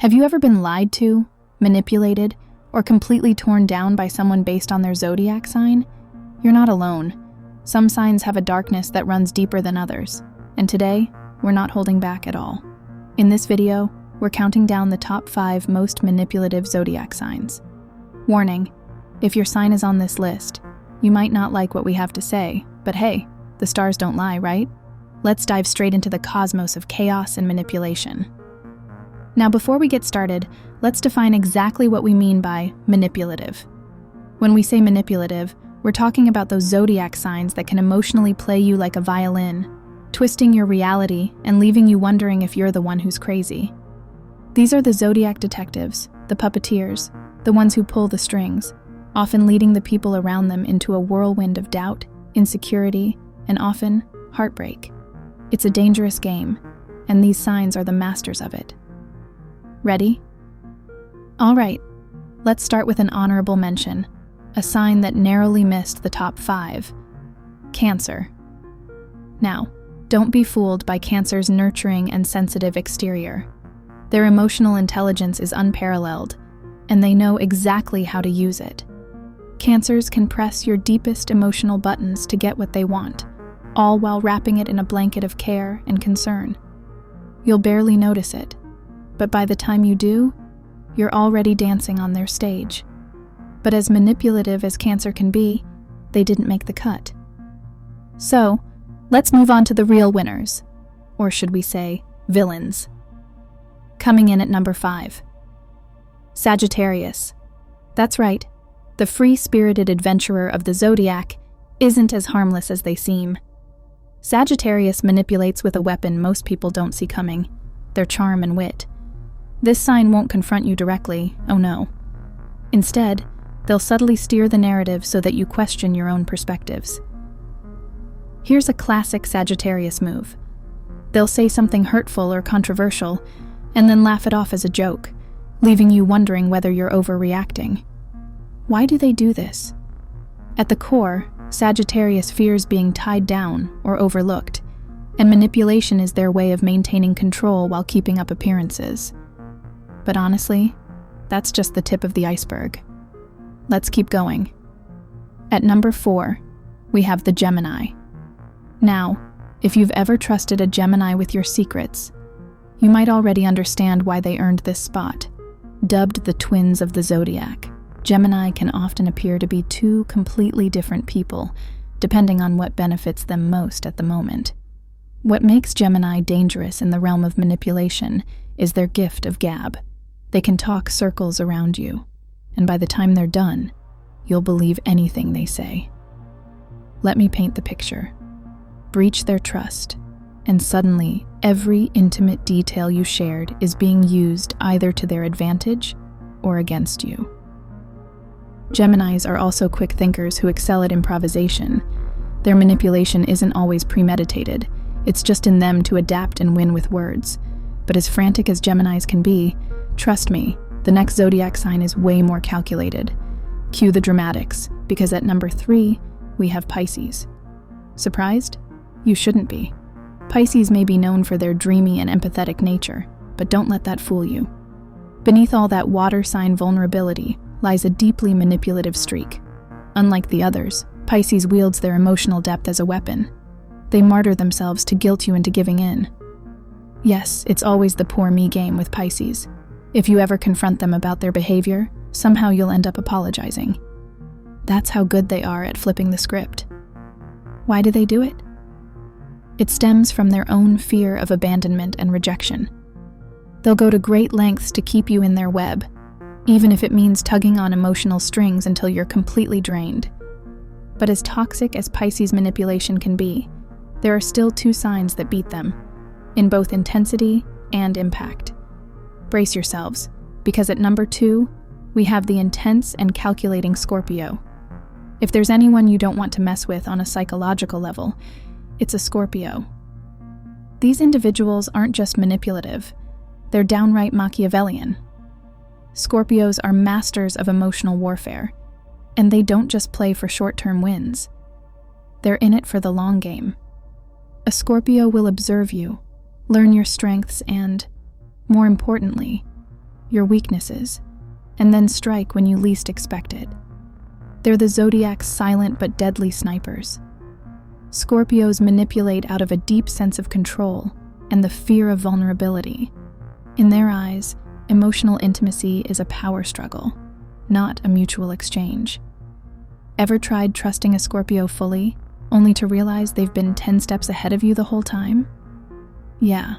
Have you ever been lied to, manipulated, or completely torn down by someone based on their zodiac sign? You're not alone. Some signs have a darkness that runs deeper than others, and today, we're not holding back at all. In this video, we're counting down the top 5 most manipulative zodiac signs. Warning, if your sign is on this list, you might not like what we have to say, but hey, the stars don't lie, right? Let's dive straight into the cosmos of chaos and manipulation. Now, before we get started, let's define exactly what we mean by manipulative. When we say manipulative, we're talking about those zodiac signs that can emotionally play you like a violin, twisting your reality and leaving you wondering if you're the one who's crazy. These are the zodiac detectives, the puppeteers, the ones who pull the strings, often leading the people around them into a whirlwind of doubt, insecurity, and often heartbreak. It's a dangerous game, and these signs are the masters of it. Ready? All right, let's start with an honorable mention, a sign that narrowly missed the top 5. Cancer. Now, don't be fooled by Cancer's nurturing and sensitive exterior. Their emotional intelligence is unparalleled, and they know exactly how to use it. Cancers can press your deepest emotional buttons to get what they want, all while wrapping it in a blanket of care and concern. You'll barely notice it, but by the time you do, you're already dancing on their stage. But as manipulative as Cancer can be, they didn't make the cut. So, let's move on to the real winners, or should we say, villains. Coming in at number 5. Sagittarius. That's right, the free-spirited adventurer of the zodiac isn't as harmless as they seem. Sagittarius manipulates with a weapon most people don't see coming, their charm and wit. This sign won't confront you directly, oh no. Instead, they'll subtly steer the narrative so that you question your own perspectives. Here's a classic Sagittarius move. They'll say something hurtful or controversial, and then laugh it off as a joke, leaving you wondering whether you're overreacting. Why do they do this? At the core, Sagittarius fears being tied down or overlooked, and manipulation is their way of maintaining control while keeping up appearances. But honestly, that's just the tip of the iceberg. Let's keep going. At number 4, we have the Gemini. Now, if you've ever trusted a Gemini with your secrets, you might already understand why they earned this spot. Dubbed the twins of the zodiac, Gemini can often appear to be two completely different people, depending on what benefits them most at the moment. What makes Gemini dangerous in the realm of manipulation is their gift of gab. They can talk circles around you, and by the time they're done, you'll believe anything they say. Let me paint the picture. Breach their trust, and suddenly every intimate detail you shared is being used either to their advantage or against you. Geminis are also quick thinkers who excel at improvisation. Their manipulation isn't always premeditated, it's just in them to adapt and win with words. But as frantic as Geminis can be, trust me, the next zodiac sign is way more calculated. Cue the dramatics, because at number 3, we have Pisces. Surprised? You shouldn't be. Pisces may be known for their dreamy and empathetic nature, but don't let that fool you. Beneath all that water sign vulnerability lies a deeply manipulative streak. Unlike the others, Pisces wields their emotional depth as a weapon. They martyr themselves to guilt you into giving in. Yes, it's always the poor me game with Pisces. If you ever confront them about their behavior, somehow you'll end up apologizing. That's how good they are at flipping the script. Why do they do it? It stems from their own fear of abandonment and rejection. They'll go to great lengths to keep you in their web, even if it means tugging on emotional strings until you're completely drained. But as toxic as Pisces manipulation can be, there are still 2 signs that beat them, in both intensity and impact. Brace yourselves, because at number 2, we have the intense and calculating Scorpio. If there's anyone you don't want to mess with on a psychological level, it's a Scorpio. These individuals aren't just manipulative, they're downright Machiavellian. Scorpios are masters of emotional warfare, and they don't just play for short-term wins. They're in it for the long game. A Scorpio will observe you, learn your strengths, and, more importantly, your weaknesses, and then strike when you least expect it. They're the zodiac's silent but deadly snipers. Scorpios manipulate out of a deep sense of control and the fear of vulnerability. In their eyes, emotional intimacy is a power struggle, not a mutual exchange. Ever tried trusting a Scorpio fully, only to realize they've been 10 steps ahead of you the whole time? Yeah,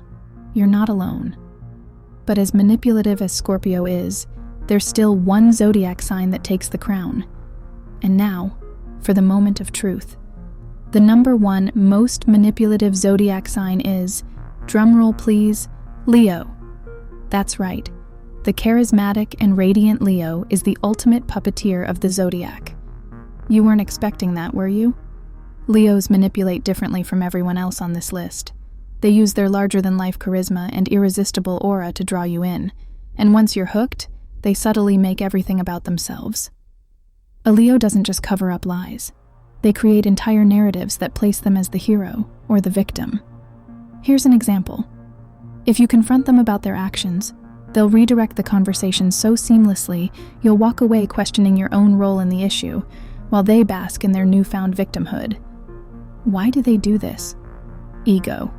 you're not alone. But as manipulative as Scorpio is, there's still one zodiac sign that takes the crown. And now, for the moment of truth. The number one most manipulative zodiac sign is, drumroll please, Leo. That's right. The charismatic and radiant Leo is the ultimate puppeteer of the zodiac. You weren't expecting that, were you? Leos manipulate differently from everyone else on this list. They use their larger-than-life charisma and irresistible aura to draw you in, and once you're hooked, they subtly make everything about themselves. A Leo doesn't just cover up lies. They create entire narratives that place them as the hero or the victim. Here's an example. If you confront them about their actions, they'll redirect the conversation so seamlessly you'll walk away questioning your own role in the issue, while they bask in their newfound victimhood. Why do they do this? Ego.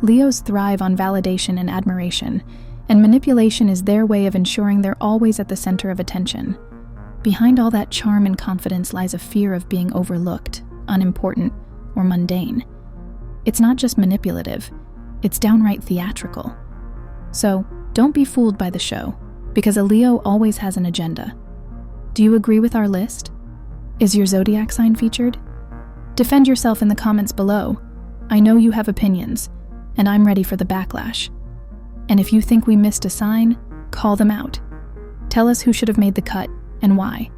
Leos thrive on validation and admiration, and manipulation is their way of ensuring they're always at the center of attention. Behind all that charm and confidence lies a fear of being overlooked, unimportant, or mundane. It's not just manipulative, it's downright theatrical. So, don't be fooled by the show, because a Leo always has an agenda. Do you agree with our list? Is your zodiac sign featured? Defend yourself in the comments below. I know you have opinions, and I'm ready for the backlash. And if you think we missed a sign, call them out. Tell us who should have made the cut and why.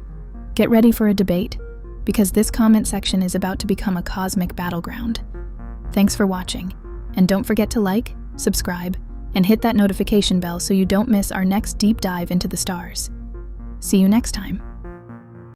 Get ready for a debate, because this comment section is about to become a cosmic battleground. Thanks for watching, and don't forget to like, subscribe, and hit that notification bell so you don't miss our next deep dive into the stars. See you next time.